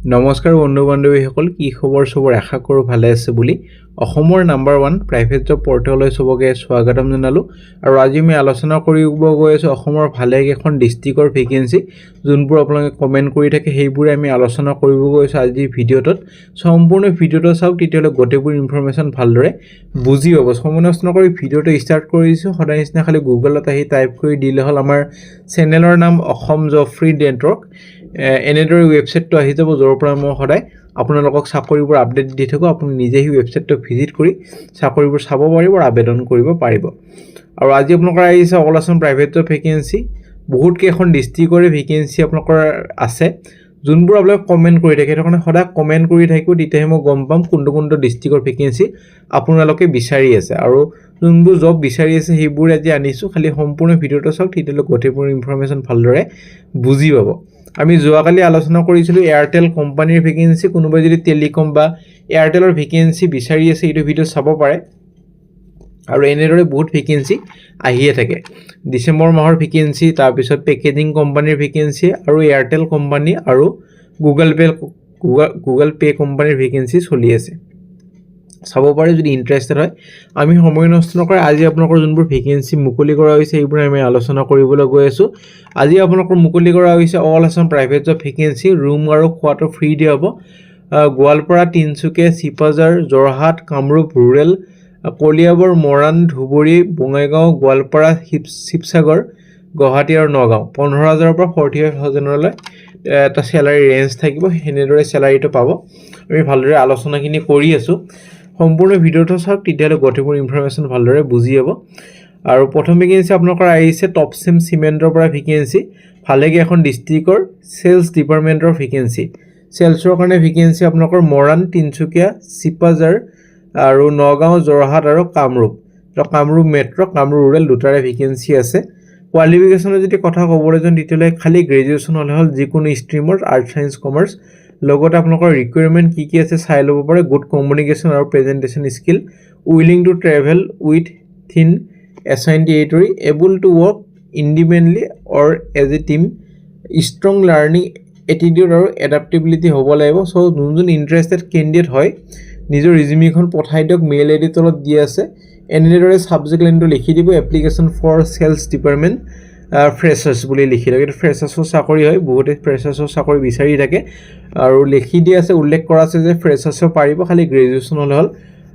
নমস্কাৰ বন্ধু বান্ধৱীসকল কি খবৰ সবৰ আশা কৰোঁ ভালে আছে বুলি অসমৰ নাম্বাৰ 1 প্ৰাইভেট জব পৰ্টেললৈ সবকে স্বাগতম জনালো আৰু আজি আমি আলোচনা কৰিব গৈ আছো অসমৰ ভালে এখন ডিস্ট্ৰিক্টৰ ভেকেন্সি যোনবোৰ আপোনালোকে কমেন্ট কৰি থাকে সেইবোৰ আমি আলোচনা কৰিব গৈ আছো আজি ভিডিঅ'ত সম্পূৰ্ণ ভিডিঅ'টো চাওক তেতিয়ালে গোটেইবোৰ ইনফৰমেশন ভালদৰে বুজি পাব সমনস্থ কৰি ভিডিঅ'টো ষ্টাৰ্ট কৰিছো সদায় নিচিনা খালি গুগলত আহি টাইপ কৰি দিলে হল আমাৰ চেনেলৰ নাম অসম জব ফ্ৰী নেটৱৰ্ক এনেদৰে ৱেবসাইটটো আহি যাব যৰ পৰা মই সদায় আপোনালোকক চাকৰিবোৰ আপডেট দি থাকো আপুনি নিজে এই ৱেবসাইটটো ভিজিট কৰি চাকৰিবোৰ চাব পাৰিব আৰু আবেদন কৰিব পাৰিব আৰু আজি আপোনালোকৰ আহিছে all Assam private job vacancy বহুত কেইখন ডিস্ট্ৰিক্টৰে ভেকেন্সি আপোনালোকৰ আছে যোনবোৰ আপোনালোকে কমেন্ট কৰি থাকে সেইকাৰণে সদায় কমেন্ট কৰি থাকিব তেতিয়াহে মই গম পাম কোনটো ডিস্ট্ৰিক্টৰ ভেকেন্সি আপোনালোকে বিচাৰি আছে আৰু যোনবোৰ জব বিচাৰি আছে সেইবোৰ আজি আনিছো খালি সম্পূৰ্ণ ভিডিঅ'টো চাওক তেতিয়ালে গোটেইবোৰ ইনফৰমেশন ভালদৰে বুজি পাব আমি যোৱাকালি আলোচনা কৰিছিলো এয়াৰটেল কোম্পানীৰ ভেকেন্সি কোনোবাই যদি টেলিকম বা এয়াৰটেলৰ ভেকেন্সি বিচাৰি আছে এইটো ভিডিঅ' চাব পাৰে আৰু এনেদৰে বহুত ভেকেন্সি আহিয়ে থাকে ডিসেম্বৰ মাহৰ ভেকেন্সি তাৰ পিছত পেকেজিং কোম্পানীৰ ভেকেন্সি আৰু এয়াৰটেল কোম্পানী আৰু গুগল পে কোম্পানীৰ ভেকেন্সি চলি আছে চাব পাৰে যদি ইন্টাৰেস্টেড হয় আমি সময় নষ্ট নকৰি আজি আপোনালোকৰ যোনবোৰ ভেকেন্সি মুকলি কৰা হৈছে এইবোৰ আমি আলোচনা কৰিবলৈ গৈ আছো আজি আপোনালোকৰ মুকলি কৰা হৈছে all Assam private job vacancy room আৰু খোৱাটো ফ্ৰী দিয়া হ'ব গোৱালপাৰা তিনচুকীয়া চিপাজাৰ জৰহাট কামৰূপ ৰুৰেল কলিয়াবৰ মৰাণ ধুবুৰী বঙাইগাঁও গোৱালপাৰা শিৱসাগৰ গুৱাহাটী আৰু নগাঁও 15000 পৰা 45000 লৈ এটা স্যালাৰি ৰেঞ্জ থাকিব হেনেদৰে স্যালাৰিটো পাব আমি ভালদৰে আলোচনাখিনি কৰি আছো সম্পূৰ্ণ ভিডিঅ'টো চাওক তেতিয়ালে গোটেইবোৰ ইনফৰমেশন ভালদৰে বুজি পাব আৰু প্ৰথম ভেকেন্সি আপোনালোকৰ আহিছে টপসেম সিমেন্টৰ পৰা ভেকেন্সি ভালেগে এখন ডিস্ট্ৰিক্টৰ সেলস ডিপাৰ্টমেন্টৰ ভেকেন্সি সেলসৰ কাৰণে ভেকেন্সি আপোনালোকৰ মৰাণ তিনচুকীয়া চিপাজাৰ আৰু নগাঁও জৰহাট আৰু কামৰূপ মেট্ৰ কামৰূপ ৰুৰেল দুটাৰে ভেকেন্সি আছে কোৱালিফিকেশনৰ যদি কথা ক'বলৈ যাওঁ তেতিয়ালে খালি গ্ৰেজুৱেচন হলে হল যিকোনো ষ্ট্ৰীমৰ আৰ্ট সায়েন্স কমাৰ্চ লগতে আপোনালোকৰ ৰিকুৱাৰমেন্ট কি আছে চাই ল'ব পাৰে গুড কমিউনিকেশন আৰু presentation skill willing to travel with থিন assigned territory able to work independently or as a team strong learning attitude or adaptability হ'ব লাগিব সো যোনজন ইন্টাৰেস্টেড ক্যান্ডিডেট হয় নিজৰ ৰিজিউমিখন পঠাই দিয়ক মেইল আইডি তলত দি আছে এনেদৰে সাবজেক্ট লাইনটো লিখি দিব application for sales department freshers বুলি লিখি দিয়ক এটা ফ্ৰেছাৰ্ছৰ চাকৰি হয় বহুতে ফ্ৰেছাৰ্ছৰ চাকৰি বিচাৰি থাকে আৰু লিখি দি আছে উল্লেখ কৰা আছে যে ফ্ৰেছাৰ্ছৰ পাৰিব খালি গ্ৰেজুৱেচন হলে হল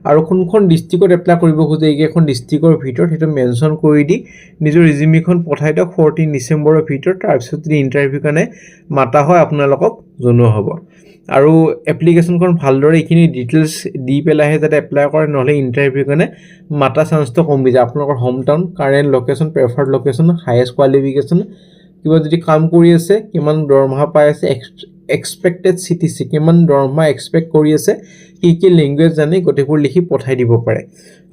আৰু কোনখন ডিস্ট্ৰিক্টত এপ্লাই কৰিব খোজে এইখন ডিস্ট্ৰিক্টৰ ভিতৰত হেতু মেনশন কৰি দি নিজৰ ৰিজিউমিখন পঠাই দিয়ক 14 ডিসেম্বৰৰ ভিতৰত তাৰ পিছত যদি ইন্টাৰভিউ কাৰণে মাতা হয় আপোনালোকক জনোৱা হ'ব আৰু এপ্লিকেশনখন ভালদৰে ইখিনি ডিটেইলছ দি পেলাহে যাতে এপ্লাই কৰে নহলে ইন্টাৰভিউ কাৰণে মাতা চান্সটো কমি যায় আপোনালোকৰ home town current location preferred location highest qualification কিবা যদি কাম কৰি আছে কিমান দৰমহা পাই আছে expected CTC কিমান দৰমহা এক্সপেক্ট কৰি আছে কি ল্যাঙ্গুৱেজ জানে গোটেইবোৰ লিখি পঠাই দিব পাৰে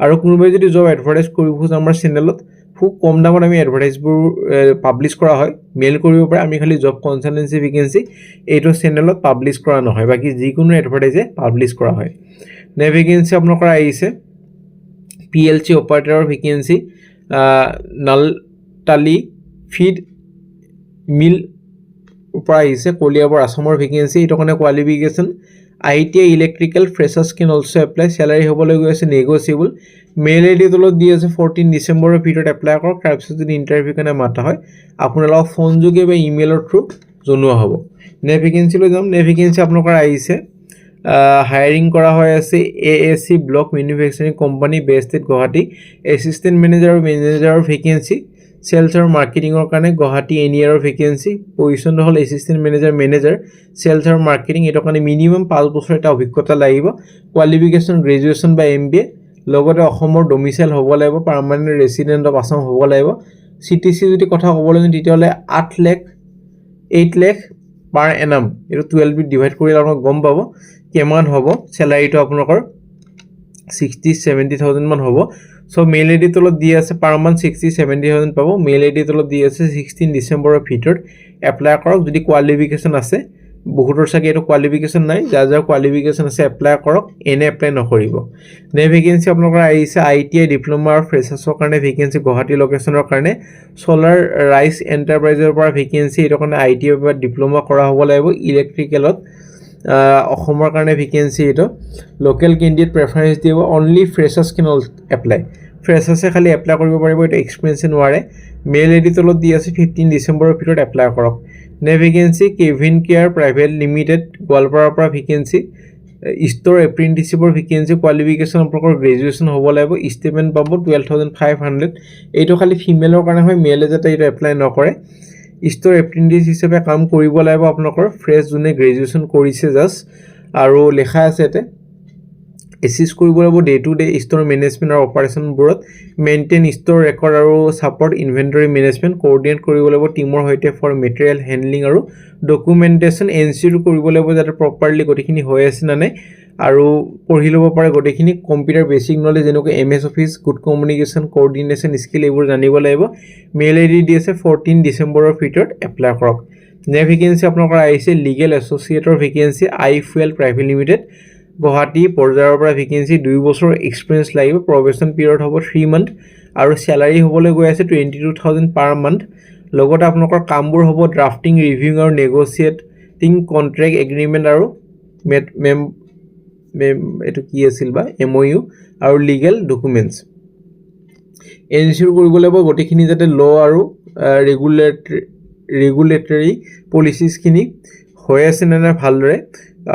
আৰু কোনোবাই যদি জব এডভাৰটাইজ কৰিব খোজে আমাৰ চেনেলত খুব কম দামত আমি এডভাৰটাইজবোৰ পাবলিশ কৰা হয় মেইল কৰিব পাৰে আমি খালি জব কনসালটেন্সি ভেকেন্সি এইটো চেনেলত পাবলিশ কৰা নহয় বাকি যিকোনো এডভাৰটাইজে পাবলিশ কৰা হয় নে ভেকেন্সি আপোনালোকৰ আহিছে PLC অপাৰেটৰৰ ভেকেন্সি নালটালি ফিড মিল উপৰ আহিছে কলিয়াবৰ আসামৰ ভেকেন্সি এটো কাৰণে qualification ITI electrical freshers can also apply স্যালাৰি হ'বলৈ গৈ আছে নেগোচিয়েবল মেইল আইডি তলত দি আছে 14 ডিসেম্বৰৰ ভিতৰত এপ্লাই কৰক তাৰ পিছত যদি ইন্টাৰভিউ কাৰণে মাতা হয় আপোনালোকক ফোন যোগে বা ইমেইলৰ থ্ৰু জনোৱা হ'ব নে ভেকেন্সি লৈ যাম নে ভেকেন্সি আপোনালোকৰ আহিছে হায়াৰিং কৰা হৈ আছে AAC block manufacturing company based at Guwahati assistant manager আৰু মেনেজাৰৰ ভেকেন্সি সেলস আৰু মাৰ্কেটিংৰ কাৰণে গুৱাহাটী এনিয়াৰৰ ভেকেন্সি পজিশন হল এসিস্টেন্ট মেনেজাৰ সেলস আৰু মাৰ্কেটিং এটো কাৰণে মিনিমাম 5 বছৰ এটা অভিজ্ঞতা লাগিব কোৱালিফিকেশন গ্ৰেজুৱেচন বা MBA লগতে অসমৰ ডমিসাইল হ'ব লাগিব পাৰ্মানেন্ট ৰেসিডেন্ট অফ আসাম হ'ব লাগিব CTC যদি কথা ক'বলৈ যাওঁ তেতিয়ালে 8 লাখ পাৰ এনাম এটো 12 বিট ডিভাইড কৰি আপোনাক গম পাব কিমান হ'ব স্যালাৰিটো আপোনাকৰ 60-70,000 মান হ'ব সো মেইল আইডি তলত দি আছে পাৰ মান্থ 60-70,000 পাব মেইল আইডি তলত দি আছে 16 ডিসেম্বৰৰ ভিতৰত এপ্লাই কৰক যদি কোৱালিফিকেশন আছে বহুতৰ সাকে এটো কোৱালিফিকেশন নাই যাৰ কোৱালিফিকেশন আছে এপ্লাই কৰক এনে এপ্লাই নকৰিব নে ভেকেন্সি আপোনালোকৰ আহিছে ITI ডিপ্লোমা আৰু ফ্ৰেছাৰ্ছৰ কাৰণে ভেকেন্সি গুৱাহাটী লোকেশনৰ কাৰণে সোলাৰ ৰাইস এন্টাৰপ্ৰাইজৰ পৰা ভেকেন্সি এটো কাৰণে ITI বা ডিপ্লোমা কৰা হ'ব লাগিব ইলেক্ট্ৰিকেলত অসমৰ কাৰণে ভেকেঞ্চি এইটো লোকেল কেণ্ডিডেট প্ৰেফাৰেঞ্চ দিব অনলি ফ্ৰেছাৰ্ছ কেন এপ্লাই ফ্ৰেছাৰ্ছে খালি এপ্লাই কৰিব পাৰিব এইটো এক্সপিৰিয়েঞ্চে নোৱাৰে মেইল আইডি তলত দি আছে 15 ডিচেম্বৰৰ ভিতৰত এপ্লাই কৰক নে vacancy Kevin care private limited গোৱালপাৰাৰ পৰা ভেকেঞ্চি ষ্ট'ৰ এপ্ৰেণ্টিচিপৰ ভেকেঞ্চি কোৱালিফিকেশ্যন আপোনালোকৰ গ্ৰেজুৱেশ্যন হ'ব লাগিব ষ্টিপেণ্ড পাব 12,500 এইটো খালি ফিমেলৰ কাৰণে হয় মেলে যাতে এইটো এপ্লাই নকৰে ষ্ট'ৰ এপ্ৰেণ্টিছ হিচাপে কাম কৰিব লাগিব আপোনালোকৰ ফ্ৰেছ যোনে গ্ৰেজুৱেশ্যন কৰিছে জাষ্ট আৰু লেখা আছে ইয়াতে এচিষ্ট কৰিব লাগিব day to day store management আৰু অপাৰেশ্যনবোৰত মেইনটেইন ষ্ট'ৰ ৰেকৰ্ড আৰু ছাপৰ্ট ইনভেণ্টৰী মেনেজমেণ্ট কোঅৰ্ডিনেট কৰিব লাগিব টীমৰ সৈতে ফৰ মেটেৰিয়েল হেণ্ডলিং আৰু ডকুমেণ্টেশ্যন এনচিঅ'ৰ কৰিব লাগিব যাতে প্ৰপাৰলি গোটেইখিনি হৈ আছে নে নাই আৰু পঢ়ি ল'ব পাৰে গোটেইখিনি কম্পিউটাৰ বেছিক নলেজ যেনেকৈ MS office good communication coordination skill এইবোৰ জানিব লাগিব মেইল আইডি দি আছে 14 ডিচেম্বৰৰ ভিতৰত এপ্লাই কৰক নে ভেকেঞ্চি আপোনালোকৰ আহিছে লিগেল এছ'চিয়েটৰ vacancy iFuel private limited Guwahati পৰ্যায়ৰ পৰা ভেকেঞ্চি 2 বছৰ এক্সপিৰিয়েঞ্চ লাগিব প্ৰবেশ্যন পিৰিয়ড হ'ব 3 মান্থ আৰু চেলাৰী হ'বলৈ গৈ আছে 22,000 পাৰ মান্থ লগতে আপোনালোকৰ কামবোৰ হ'ব ড্ৰাফটিং ৰিভিউং আৰু নেগোচিয়েটিং কণ্ট্ৰেক্ট এগ্ৰিমেণ্ট আৰু এইটো কি আছিল বা MOU আৰু লিগেল ডকুমেণ্টছ এনচিঅ'ৰ কৰিব লাগিব গোটেইখিনি যাতে ল আৰু ৰেগুলেটৰী পলিচিছখিনি হৈ আছে নে নাই ভালদৰে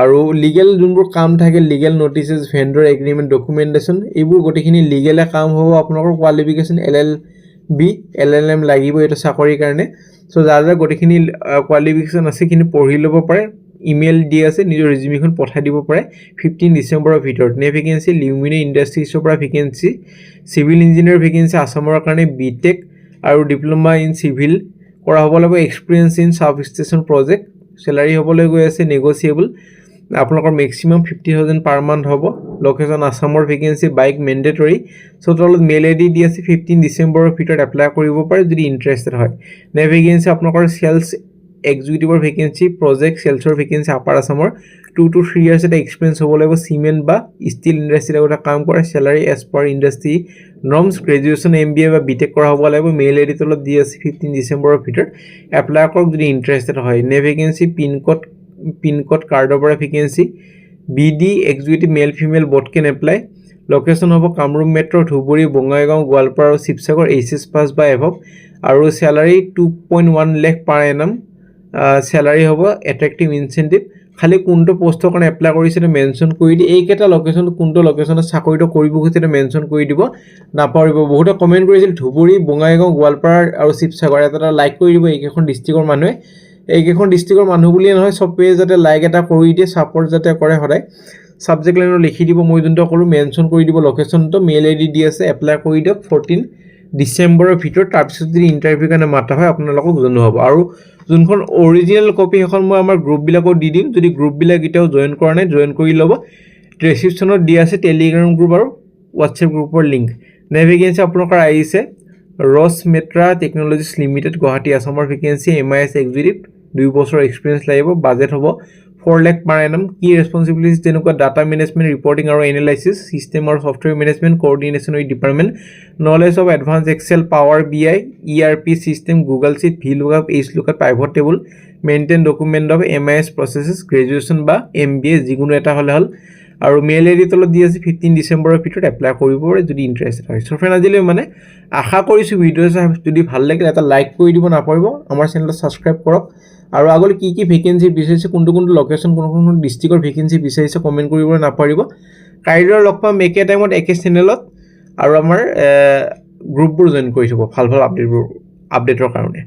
আৰু লিগেল যোনবোৰ কাম থাকে লিগেল নটিচেছ ভেণ্ডৰ এগ্ৰিমেণ্ট ডকুমেণ্টেশ্যন এইবোৰ গোটেইখিনি লিগেলে কাম হ'ব আপোনালোকৰ কোৱালিফিকেশ্যন LLB LLM লাগিব এইটো চাকৰিৰ কাৰণে চ' যাৰ গোটেইখিনি কোৱালিফিকেশ্যন আছে সেইখিনি পঢ়ি ল'ব পাৰে ইমেইল দি আছে নিজৰ ৰিজিউমিখন পঠাই দিব পাৰে 15 ডিচেম্বৰৰ ভিতৰত নে ভেকেঞ্চি লিউমিনে ইণ্ডাষ্ট্ৰিজৰ পৰা ভেকেঞ্চি চিভিল ইঞ্জিনিয়াৰ ভেকেঞ্চি আছামৰ কাৰণে BTech আৰু ডিপ্ল'মা ইন চিভিল কৰা হ'ব লাগিব experience in sub station project salary হ'বলৈ গৈ আছে নেগ'চিয়েবল আপোনালোকৰ মেক্সিমাম 50,000 পাৰ মান্থ হ'ব লোকেশ্যন আছামৰ ভেকেঞ্চি বাইক মেণ্ডেটৰী চ' তলত মেইল আইডি দি আছে 15 ডিচেম্বৰৰ ভিতৰত এপ্লাই কৰিব পাৰে যদি ইণ্টাৰেষ্টেড হয় নে ভেকেঞ্চি আপোনালোকৰ চেলছ এক্সিকিউটিভৰ ভেকেঞ্চি প্ৰজেক্ট চেলছৰ ভেকেঞ্চি আপাৰ আছামৰ 2 to 3 ইয়াৰ্ছ এটা এক্সপিৰিয়েঞ্চ হ'ব লাগিব চিমেণ্ট বা ষ্টিল ইণ্ডাষ্ট্ৰীত এটা কাম কৰে salary as per industry norms graduation MBA বা BTech কৰা হ'ব লাগিব মেইল আইডি তলত দি আছে 15 ডিচেম্বৰৰ ভিতৰত এপ্লাই কৰক যদি ইণ্টাৰেষ্টেড হয় নে ভেকেঞ্চি পিনক'ড কাৰ্ডৰ পৰা vacancy BD executive male female বট কেন এপ্লাই লোকেশ্যন হ'ব কামৰূপ মেট্ৰ' ধুবুৰী বঙাইগাঁও গোৱালপাৰা আৰু শিৱসাগৰ HS পাছ বা এভৱ আৰু চেলাৰী 2.1 লাখ পাৰ এনাম চেলাৰী হ'ব এট্ৰেক্টিভ ইনচেণ্টিভ খালি কোনটো পোষ্টৰ কাৰণে এপ্লাই কৰিছে মেনশ্যন কৰি দি এইকেইটা লোকেশ্যন কোনটো লোকেশ্যনত চাকৰিটো কৰিব খুজিছে মেনশ্যন কৰি দিব নাপাহৰিব বহুতে কমেণ্ট কৰিছিল ধুবুৰী বঙাইগাঁও গোৱালপাৰা আৰু শিৱসাগৰ এটা লাইক কৰি দিব এইকেইখন ডিষ্ট্ৰিক্টৰ মানুহে এইকেইখন ডিষ্ট্ৰিক্টৰ মানুহ বুলিয়ে নহয় চবেই যাতে লাইক এটা কৰি দিয়ে ছাপৰ্ট যাতে কৰে সদায় ছাবজেক্ট লাইনত লিখি দিব মই যোনটো কৰোঁ মেনশ্যন কৰি দিব লোকেশ্যনটো মেইল আইডি দি আছে এপ্লাই কৰি দিয়ক 14 ডিচেম্বৰৰ ভিতৰত তাৰপিছত যদি ইণ্টাৰভিউ কাৰণে মাতা হয় আপোনালোকক জনোৱা হ'ব আৰু যোনখন অৰিজিনেল কপি সেইখন মই আমাৰ গ্ৰুপবিলাকত দি দিম যদি গ্ৰুপবিলাক এতিয়াও জইন কৰা নাই জইন কৰি ল'ব ডেছক্ৰিপশ্যনত দি আছে টেলিগ্ৰাম গ্ৰুপ আৰু হোৱাটছএপ গ্ৰুপৰ লিংক নে ভেকেঞ্চি আপোনালোকৰ আহিছে ৰছ মেট্ৰা টেকন'লজিছ লিমিটেড গুৱাহাটী আছামৰ ভেকেঞ্চি MIS এক্সিকিউটিভ 2 বছৰ এক্সপিৰিয়েঞ্চ লাগিব বাজেট হ'ব 4 লাখ পাৰ এনাম কি ৰেছপনচিবিলিটিজ যেনেকুৱা ডাটা মেনেজমেণ্ট ৰিপৰ্টিং আৰু এনালাইচিছ চিষ্টেম আৰু software management coordination with department knowledge of advance Excel power BI ERP system Google sheet VLOOKUP HLOOKUP pivot table maintain document of MIS processes graduation বা MBA যিকোনো এটা হ'লে হ'ল আৰু mail ID তলত দি আছে 15 ডিচেম্বৰৰ ভিতৰত এপ্লাই কৰিব পাৰে যদি ইণ্টাৰেষ্টেড হয় চ' ফ্ৰেণ্ড আজিলৈ মানে আশা কৰিছোঁ ভিডিঅ' যদি ভাল লাগিলে এটা লাইক কৰি দিব নাপাহৰিব আমাৰ চেনেলটো ছাবস্ক্ৰাইব কৰক আৰু আগলৈ কি ভেকেঞ্চি বিচাৰিছে কোনটো লোকেশ্যন কোনখন ডিষ্ট্ৰিক্টৰ ভেকেঞ্চি বিচাৰিছে কমেণ্ট কৰিবলৈ নাপাহৰিব কাইলৈ লগ পাম একে টাইমত একে চেনেলত আৰু আমাৰ গ্ৰুপবোৰ জইন কৰি থ'ব ভাল আপডেটৰ কাৰণে